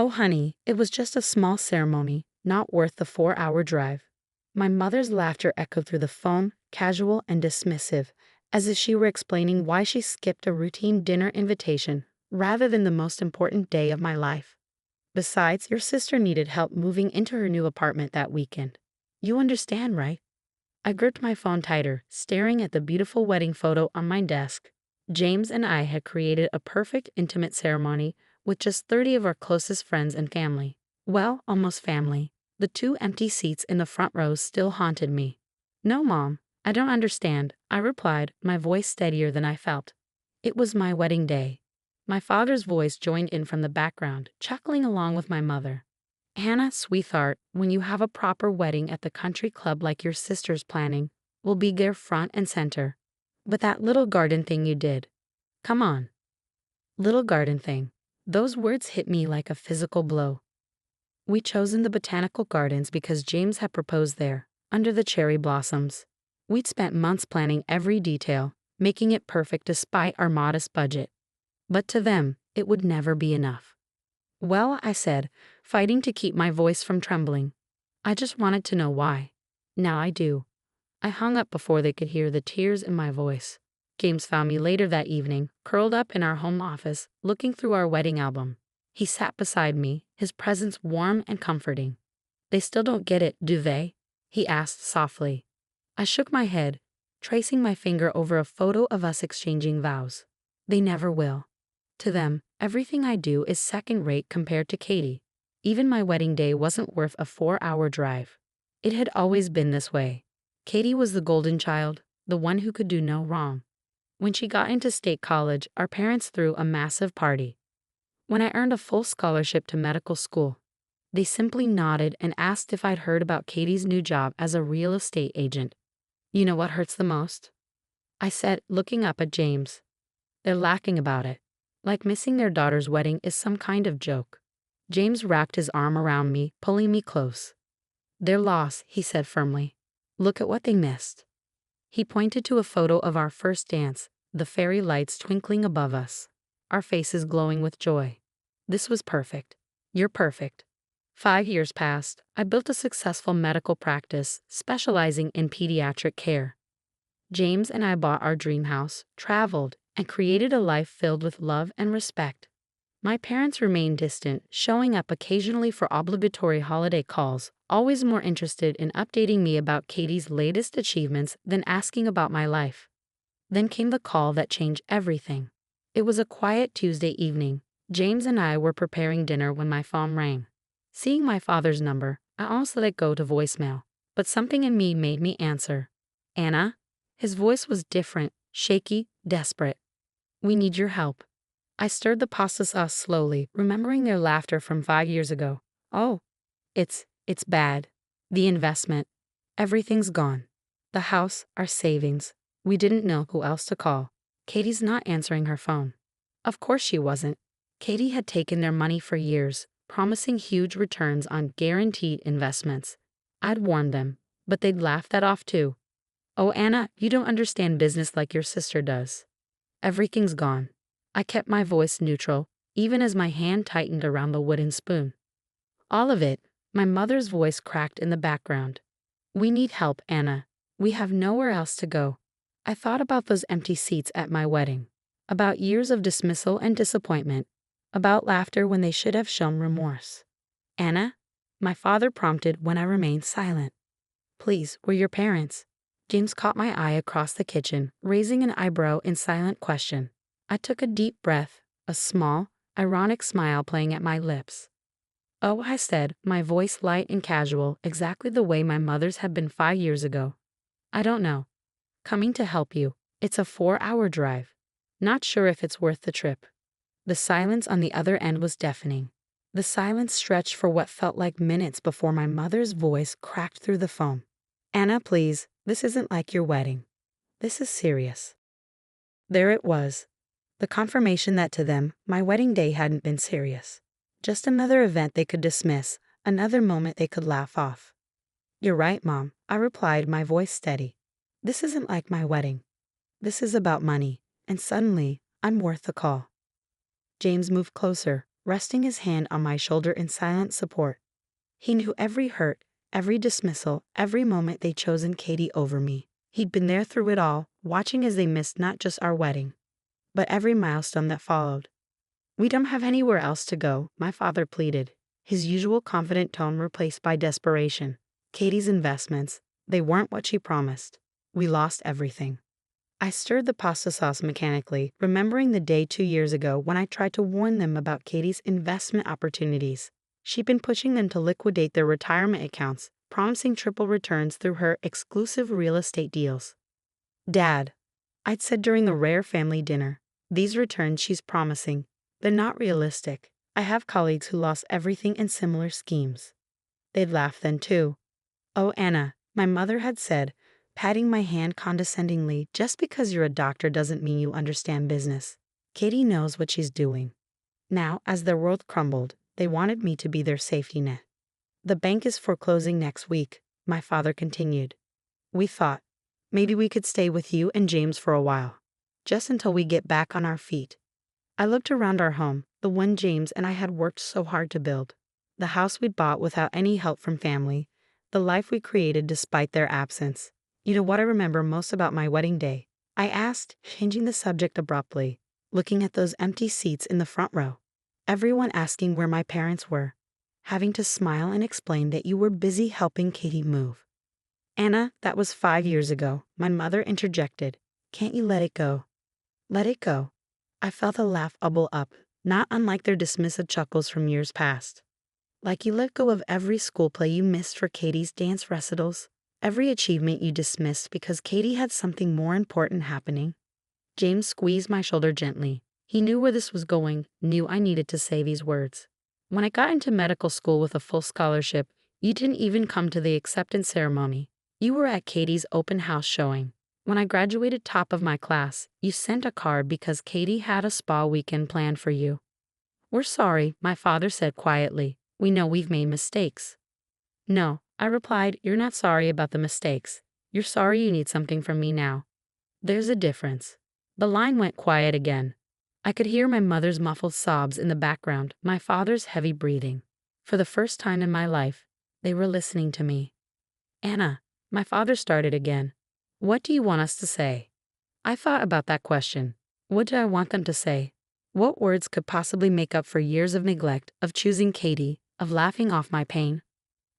Oh, honey, it was just a small ceremony, not worth the 4-hour drive. My mother's laughter echoed through the phone, casual and dismissive, as if she were explaining why she skipped a routine dinner invitation rather than the most important day of my life. Besides, your sister needed help moving into her new apartment that weekend. You understand, right? I gripped my phone tighter, staring at the beautiful wedding photo on my desk. James and I had created a perfect intimate ceremony with just 30 of our closest friends and family. Well, almost family. The 2 empty seats in the front rows still haunted me. No, Mom, I don't understand, I replied, my voice steadier than I felt. It was my wedding day. My father's voice joined in from the background, chuckling along with my mother. Hannah, sweetheart, when you have a proper wedding at the country club like your sister's planning, we'll be there front and center. But that little garden thing you did. Come on. Little garden thing. Those words hit me like a physical blow. We'd chosen the botanical gardens because James had proposed there, under the cherry blossoms. We'd spent months planning every detail, making it perfect despite our modest budget. But to them, it would never be enough. Well, I said, fighting to keep my voice from trembling. I just wanted to know why. Now I do. I hung up before they could hear the tears in my voice. James found me later that evening, curled up in our home office, looking through our wedding album. He sat beside me, his presence warm and comforting. They still don't get it, do they? He asked softly. I shook my head, tracing my finger over a photo of us exchanging vows. They never will. To them, everything I do is second-rate compared to Katie. Even my wedding day wasn't worth a 4-hour drive. It had always been this way. Katie was the golden child, the one who could do no wrong. When she got into state college, our parents threw a massive party. When I earned a full scholarship to medical school, they simply nodded and asked if I'd heard about Katie's new job as a real estate agent. You know what hurts the most? I said, looking up at James. They're laughing about it. Like missing their daughter's wedding is some kind of joke. James wrapped his arm around me, pulling me close. Their loss, he said firmly. Look at what they missed. He pointed to a photo of our first dance, the fairy lights twinkling above us, our faces glowing with joy. This was perfect. You're perfect. 5 years passed. I built a successful medical practice, specializing in pediatric care. James and I bought our dream house, traveled, and created a life filled with love and respect. My parents remained distant, showing up occasionally for obligatory holiday calls, always more interested in updating me about Katie's latest achievements than asking about my life. Then came the call that changed everything. It was a quiet Tuesday evening. James and I were preparing dinner when my phone rang. Seeing my father's number, I almost let it go to voicemail, but something in me made me answer. Anna? His voice was different, shaky, desperate. We need your help. I stirred the pasta sauce slowly, remembering their laughter from 5 years ago. Oh, it's bad. The investment. Everything's gone. The house, our savings. We didn't know who else to call. Katie's not answering her phone. Of course she wasn't. Katie had taken their money for years, promising huge returns on guaranteed investments. I'd warned them, but they'd laughed that off too. Oh, Anna, you don't understand business like your sister does. Everything's gone. I kept my voice neutral, even as my hand tightened around the wooden spoon. All of it. My mother's voice cracked in the background. We need help, Anna. We have nowhere else to go. I thought about those empty seats at my wedding, about years of dismissal and disappointment, about laughter when they should have shown remorse. Anna? My father prompted when I remained silent. Please, we're your parents. James caught my eye across the kitchen, raising an eyebrow in silent question. I took a deep breath, a small, ironic smile playing at my lips. Oh, I said, my voice light and casual, exactly the way my mother's had been 5 years ago. I don't know. Coming to help you. It's a 4-hour drive. Not sure if it's worth the trip. The silence on the other end was deafening. The silence stretched for what felt like minutes before my mother's voice cracked through the phone. Anna, please, this isn't like your wedding. This is serious. There it was. The confirmation that to them, my wedding day hadn't been serious. Just another event they could dismiss, another moment they could laugh off. You're right, Mom, I replied, my voice steady. This isn't like my wedding. This is about money, and suddenly, I'm worth the call. James moved closer, resting his hand on my shoulder in silent support. He knew every hurt, every dismissal, every moment they'd chosen Katie over me. He'd been there through it all, watching as they missed not just our wedding, but every milestone that followed. "We don't have anywhere else to go," my father pleaded, his usual confident tone replaced by desperation. "Katie's investments, they weren't what she promised. We lost everything." I stirred the pasta sauce mechanically, remembering the day 2 years ago when I tried to warn them about Katie's investment opportunities. She'd been pushing them to liquidate their retirement accounts, promising triple returns through her exclusive real estate deals. "Dad," I'd said during the rare family dinner, "these returns she's promising, they're not realistic. I have colleagues who lost everything in similar schemes." They'd laugh then too. "Oh, Anna," my mother had said, patting my hand condescendingly, "just because you're a doctor doesn't mean you understand business. Katie knows what she's doing." Now, as their world crumbled, they wanted me to be their safety net. "The bank is foreclosing next week," my father continued. "We thought maybe we could stay with you and James for a while, just until we get back on our feet." I looked around our home, the one James and I had worked so hard to build, the house we'd bought without any help from family, the life we created despite their absence. "You know what I remember most about my wedding day?" I asked, changing the subject abruptly, looking at those empty seats in the front row. Everyone asking where my parents were, having to smile and explain that you were busy helping Katie move. "Anna, that was 5 years ago," my mother interjected. "Can't you let it go?" Let it go. I felt a laugh bubble up, not unlike their dismissive chuckles from years past. "Like you let go of every school play you missed for Katie's dance recitals? Every achievement you dismissed because Katie had something more important happening?" James squeezed my shoulder gently. He knew where this was going, knew I needed to say these words. "When I got into medical school with a full scholarship, you didn't even come to the acceptance ceremony. You were at Katie's open house showing. When I graduated top of my class, you sent a card because Katie had a spa weekend planned for you." "We're sorry," my father said quietly. "We know we've made mistakes." "No," I replied, "you're not sorry about the mistakes. You're sorry you need something from me now. There's a difference." The line went quiet again. I could hear my mother's muffled sobs in the background, my father's heavy breathing. For the first time in my life, they were listening to me. "Anna," my father started again, "what do you want us to say?" I thought about that question. What did I want them to say? What words could possibly make up for years of neglect, of choosing Katie, of laughing off my pain?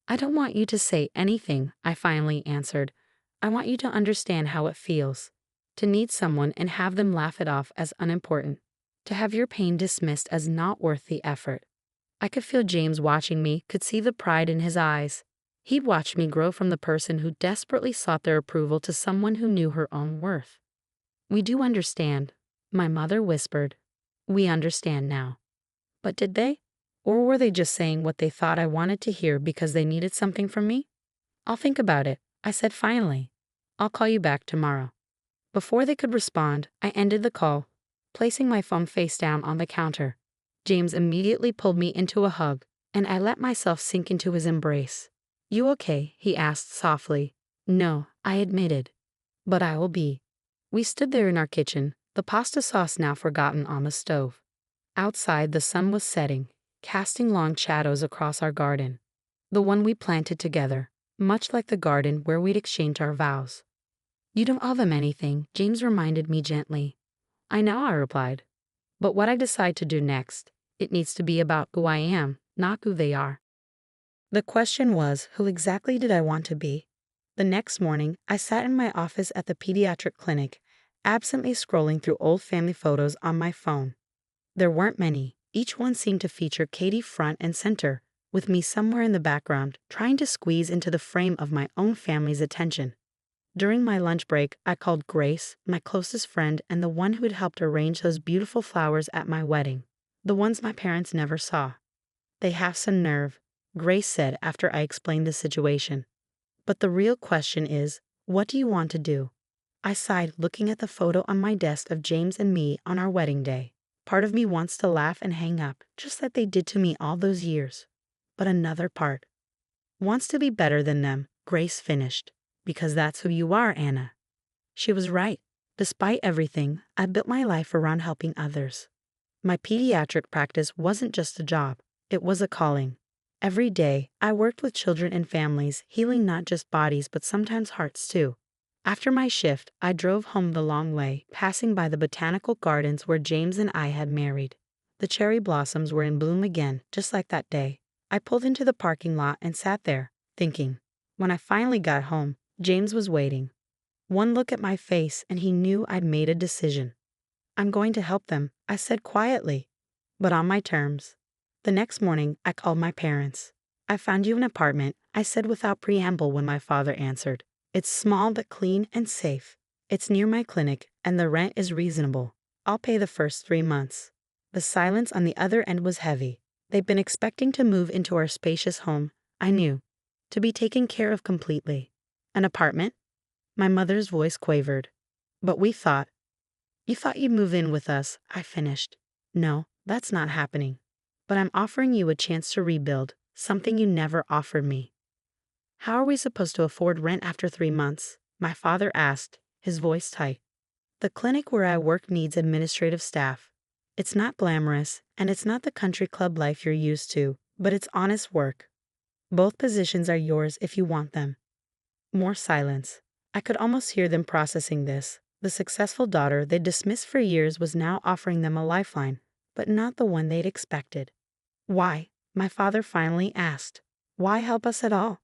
"I don't want you to say anything," I finally answered. "I want you to understand how it feels, to need someone and have them laugh it off as unimportant, to have your pain dismissed as not worth the effort." I could feel James watching me, could see the pride in his eyes. He'd watched me grow from the person who desperately sought their approval to someone who knew her own worth. "We do understand," my mother whispered. "We understand now." But did they? Or were they just saying what they thought I wanted to hear because they needed something from me? "I'll think about it," I said finally. "I'll call you back tomorrow." Before they could respond, I ended the call, placing my phone face down on the counter. James immediately pulled me into a hug, and I let myself sink into his embrace. "You okay?" he asked softly. "No," I admitted. "But I will be." We stood there in our kitchen, the pasta sauce now forgotten on the stove. Outside, the sun was setting, casting long shadows across our garden, the one we planted together, much like the garden where we'd exchanged our vows. "You don't owe them anything," James reminded me gently. "I know," I replied. "But what I decide to do next, it needs to be about who I am, not who they are." The question was, who exactly did I want to be? The next morning, I sat in my office at the pediatric clinic, absently scrolling through old family photos on my phone. There weren't many. Each one seemed to feature Katie front and center, with me somewhere in the background, trying to squeeze into the frame of my own family's attention. During my lunch break, I called Grace, my closest friend and the one who had helped arrange those beautiful flowers at my wedding, the ones my parents never saw. "They have some nerve," Grace said after I explained the situation. "But the real question is, what do you want to do?" I sighed, looking at the photo on my desk of James and me on our wedding day. Part of me wants to laugh and hang up, just like they did to me all those years. But another part wants to be better than them, Grace finished. "Because that's who you are, Anna." She was right. Despite everything, I built my life around helping others. My pediatric practice wasn't just a job, it was a calling. Every day, I worked with children and families, healing not just bodies but sometimes hearts too. After my shift, I drove home the long way, passing by the botanical gardens where James and I had married. The cherry blossoms were in bloom again, just like that day. I pulled into the parking lot and sat there, thinking. When I finally got home, James was waiting. One look at my face and he knew I'd made a decision. I'm going to help them, I said quietly, but on my terms. The next morning, I called my parents. I found you an apartment, I said without preamble when my father answered. It's small but clean and safe. It's near my clinic, and the rent is reasonable. I'll pay the first 3 months. The silence on the other end was heavy. They'd been expecting to move into our spacious home, I knew, to be taken care of completely. An apartment? My mother's voice quavered. But we thought. You thought you'd move in with us, I finished. No, that's not happening. But I'm offering you a chance to rebuild, something you never offered me. How are we supposed to afford rent after 3 months? My father asked, his voice tight. The clinic where I work needs administrative staff. It's not glamorous, and it's not the country club life you're used to, but it's honest work. Both positions are yours if you want them. More silence. I could almost hear them processing this. The successful daughter they'd dismissed for years was now offering them a lifeline, but not the one they'd expected. Why? My father finally asked. Why help us at all?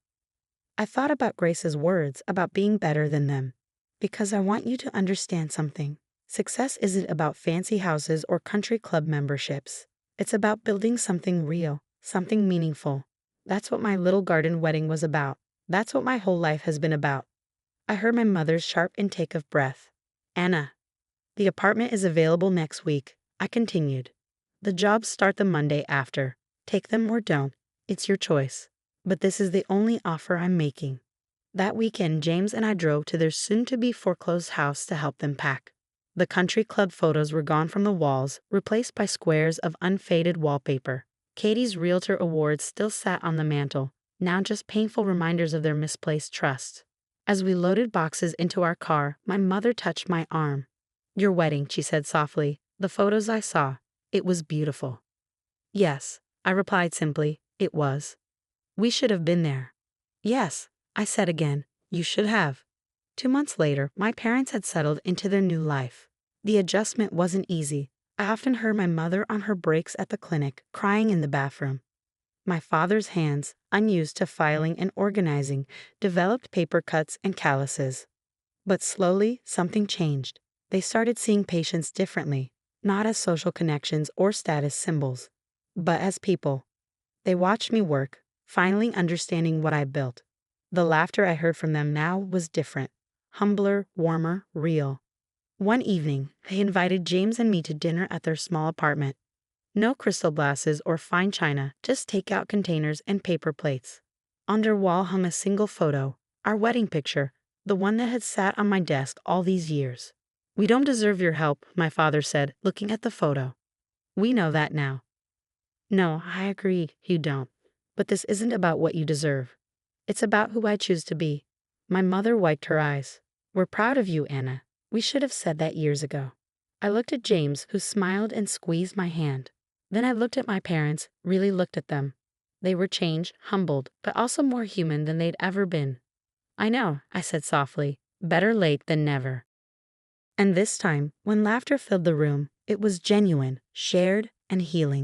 I thought about Grace's words about being better than them. Because I want you to understand something. Success isn't about fancy houses or country club memberships. It's about building something real, something meaningful. That's what my little garden wedding was about. That's what my whole life has been about. I heard my mother's sharp intake of breath. Anna. The apartment is available next week, I continued. The jobs start the Monday after. Take them or don't. It's your choice. But this is the only offer I'm making. That weekend, James and I drove to their soon-to-be foreclosed house to help them pack. The country club photos were gone from the walls, replaced by squares of unfaded wallpaper. Katie's Realtor Awards still sat on the mantel, now just painful reminders of their misplaced trust. As we loaded boxes into our car, my mother touched my arm. Your wedding, she said softly. The photos I saw. It was beautiful. Yes, I replied simply. It was. We should have been there. Yes, I said again. You should have. 2 months later, my parents had settled into their new life. The adjustment wasn't easy. I often heard my mother on her breaks at the clinic, crying in the bathroom. My father's hands, unused to filing and organizing, developed paper cuts and calluses. But slowly, something changed. They started seeing patients differently, not as social connections or status symbols, but as people. They watched me work, finally understanding what I built. The laughter I heard from them now was different, humbler, warmer, real. One evening, they invited James and me to dinner at their small apartment. No crystal glasses or fine china, just takeout containers and paper plates. On their wall hung a single photo, our wedding picture, the one that had sat on my desk all these years. We don't deserve your help, my father said, looking at the photo. We know that now. No, I agree, you don't. But this isn't about what you deserve. It's about who I choose to be. My mother wiped her eyes. We're proud of you, Anna. We should have said that years ago. I looked at James, who smiled and squeezed my hand. Then I looked at my parents, really looked at them. They were changed, humbled, but also more human than they'd ever been. I know, I said softly. Better late than never. And this time, when laughter filled the room, it was genuine, shared, and healing.